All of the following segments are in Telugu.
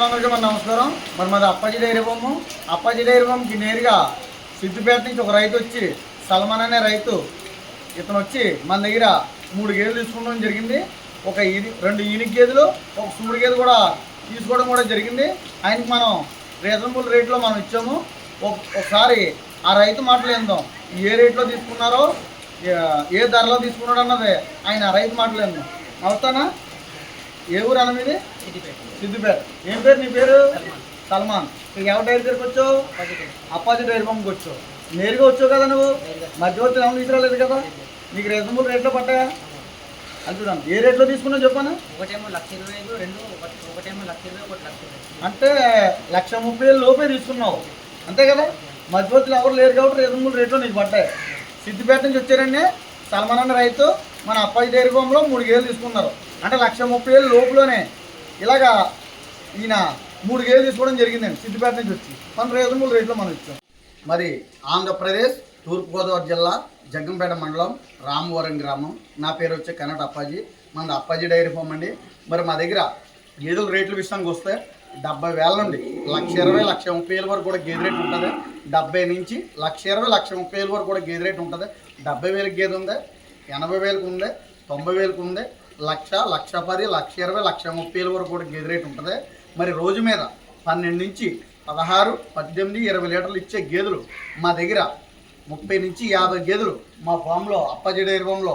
రైతులందరికీ మన నమస్కారం. మరి మాది Appaji dairy farm. Appaji dairy ఫామ్కి నేరుగా సిద్దిపేట నుంచి ఒక రైతు వచ్చి, సల్మాన్ అనే రైతు, ఇతను వచ్చి మన దగ్గర 3 గేదెలు తీసుకోవడం జరిగింది. ఒక 2 ఈనిక్ గేదెలు, ఒక సూడి గేదె కూడా తీసుకోవడం కూడా జరిగింది. ఆయనకి మనం రీజనబుల్ రేట్లో మనం ఇచ్చాము. ఒకసారి ఆ రైతు మాటలు ఏందాం, ఏ రేట్లో తీసుకున్నారో, ఏ ధరలో తీసుకున్నాడు అన్నది ఆయన రైతు మాటలు ఏందాం. అవుతానా? ఏ ఊరు అన్న మీది? సిద్దిపేట. ఏం పేరు నీ పేరు? సల్మాన్. నీకు ఎవరి డైరీ దగ్గరికి వచ్చావు? అప్పాజీ డైరీ ఫామ్కి వచ్చావు. నేరుగా వచ్చావు కదా నువ్వు, మధ్యవర్తి ఏమో తీసుకురాలేదు కదా. నీకు రీజనబుల్ రేట్లో పట్టాయా అని చూడండి. ఏ రేట్లో తీసుకున్నావు చెప్పాను? ఒకటేమో 1,20,000, ఒకటేమో 1,20,000, ఒకటి 1,30,000. అంటే 1,30,000 లోపే తీసుకున్నావు అంతే కదా. మధ్యవర్తులు ఎవరు లేరు కాబట్టి రీజనబుల్ రేట్లో నీకు పట్టాయి. సిద్దిపేట నుంచి వచ్చారండి సల్మాన్ అన్న రైతు. మన అప్పాజీ డైరీ ఫామ్లో 3 గేదెలు తీసుకున్నారు. అంటే 1,30,000 లోపులోనే ఇలాగా ఈయన 3 గేదెలు తీసుకోవడం జరిగిందండి. సిద్దిపేట నుంచి వచ్చి మన రీజనబుల్ రేట్లో మనం ఇచ్చాం. మరి ఆంధ్రప్రదేశ్ తూర్పుగోదావరి జిల్లా జగ్గంపేట మండలం రామవరం గ్రామం. నా పేరు వచ్చి కన్నట అప్పాజీ. మనది అప్పాజీ డైరీ ఫామ్ అండి. మరి మా దగ్గర గేదెల రేట్ల విషయానికి వస్తే 70,000 నుండి 1,20,000, 1,30,000 వరకు కూడా గేదె రేట్ ఉంటుంది. 70 నుంచి 1,20,000, 1,30,000 వరకు కూడా గేదె రేట్ ఉంటుంది. 70,000 గేదె ఉంది, 80,000 ఉంది, 90,000 ఉంది, 1,00,000, 1,10,000, 1,20,000, 1,30,000 వరకు కూడా గేదె రేట్ ఉంటుంది. మరి రోజు మీద 12 నుంచి 16, 18, 20 లీటర్లు ఇచ్చే గేదెలు మా దగ్గర 30 నుంచి 50 గేదెలు మా ఫామ్లో అప్పాజీ డైరీ ఫామ్లో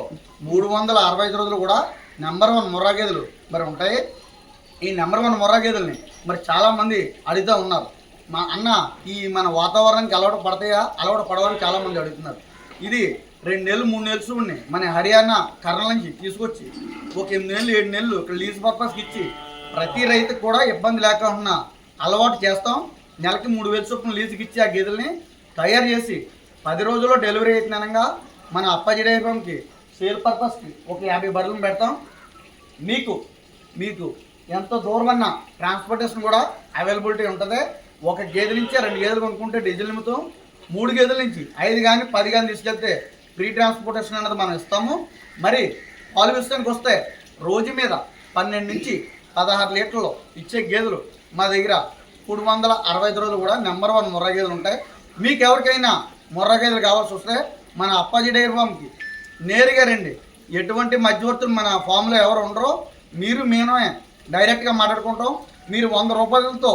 365 రోజులు కూడా నెంబర్ 1 ముర్రా గేదెలు మరి ఉంటాయి. ఈ నెంబర్ 1 ముర్రా గేదెల్ని మరి చాలామంది అడుగుతూ ఉన్నారు, మా అన్న ఈ మన వాతావరణానికి అలవాటు పడతాయా, అలవాటు పడవని చాలామంది అడుగుతున్నారు. ఇది 2 నెలలు 3 నెలలు ఉన్నాయి మన హర్యానా కర్నూలు నుంచి తీసుకొచ్చి ఒక 8 నెలలు 7 నెలలు ఇక్కడ లీజ్ పర్పస్కి ఇచ్చి ప్రతి రైతుకు కూడా ఇబ్బంది లేకుండా అలవాటు చేస్తాం. నెలకి 3,000 చొప్పున లీజుకి ఇచ్చి ఆ గేదెల్ని తయారు చేసి 10 రోజుల్లో డెలివరీ అవుతుందనగా మన అప్పాజీ డైరీ ఫామ్కి సేల్ పర్పస్కి ఒక 50 బర్రెలను పెడతాం. మీకు ఎంత దూరమన్నా ట్రాన్స్పోర్టేషన్ కూడా అవైలబిలిటీ ఉంటుంది. ఒక గేదె నుంచి 2 గేదెలు కొనుక్కుంటే డీజిల్ నిమిత్తం, 3 గేదెల నుంచి 5 కానీ 10 కానీ తీసుకెళ్తే ఫ్రీ ట్రాన్స్పోర్టేషన్ అనేది మనం ఇస్తాము. మరి పాలు విషయానికి వస్తే రోజు మీద 12 నుంచి 16 లీటర్లు ఇచ్చే గేదెలు మా దగ్గర 365 రోజులు కూడా నెంబర్ 1 ముర్రా గేదెలు ఉంటాయి. మీకు ఎవరికైనా ముర్రా గేదెలు కావాల్సి వస్తే మన అప్పాజీ డైరీ ఫామ్కి నేరుగా రండి. ఎటువంటి మధ్యవర్తులు మన ఫామ్లో ఎవరు ఉండరో, మేమే డైరెక్ట్గా మాట్లాడుకుంటాం. మీరు 100 రూపాయలతో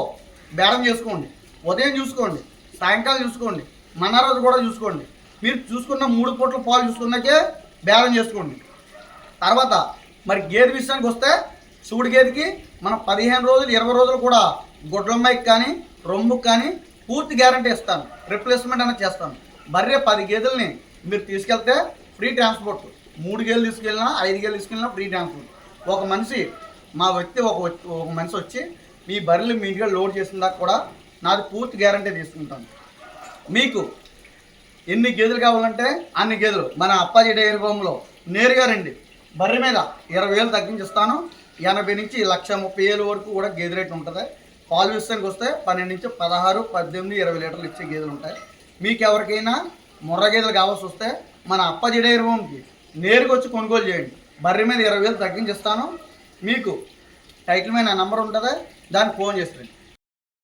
బేరం చేసుకోండి. ఉదయం చూసుకోండి, సాయంకాలం చూసుకోండి, మన రోజు కూడా చూసుకోండి. మీరు చూసుకున్న 3 పూట్ల పాలు చూసుకున్నాకే బేరం చేసుకోండి. తర్వాత మరి గేదె విషయానికి వస్తే సూడి గేదెకి మనం 15 రోజులు 20 రోజులు కూడా గొడ్లమ్మాయికి కానీ రొమ్ముకి కానీ పూర్తి గ్యారంటీ ఇస్తాను. రిప్లేస్మెంట్ అనేది చేస్తాను. బర్రె 10 గేదెల్ని మీరు తీసుకెళ్తే ఫ్రీ ట్రాన్స్పోర్ట్. 3 గేదెలు తీసుకెళ్ళినా 5 గేదెలు తీసుకెళ్ళినా ఫ్రీ ట్రాన్స్పోర్ట్. ఒక మనిషి మా వ్యక్తి ఒక మనిషి వచ్చి మీ బర్రెలు మీ ఇంటికి లోడ్ చేసిన దాకా కూడా నాది పూర్తి గ్యారంటీ తీసుకుంటాను. మీకు ఎన్ని గేదెలు కావాలంటే అన్ని గేదెలు మన అప్పాజీ డైరీ ఫామ్లో నేరుగా రండి. బర్రె మీద 20,000 తగ్గించిస్తాను. 80 నుంచి 1,30,000 వరకు కూడా గేదె రేట్ ఉంటుంది. పాలు విషయానికి వస్తే 12 నుంచి 16, 18, 20 లీటర్లు ఇచ్చే గేదెలు ఉంటాయి. మీకు ఎవరికైనా ముర్రా గేదెలు కావాల్సి వస్తే మన అప్పాజీ డైరీ ఫామ్కి నేరుగా వచ్చి కొనుగోలు చేయండి. బర్రె మీద 20,000 తగ్గించిస్తాను. మీకు టైటిల్ మీద నా నెంబర్ ఉంటుంది, దానికి ఫోన్ చేస్తాను.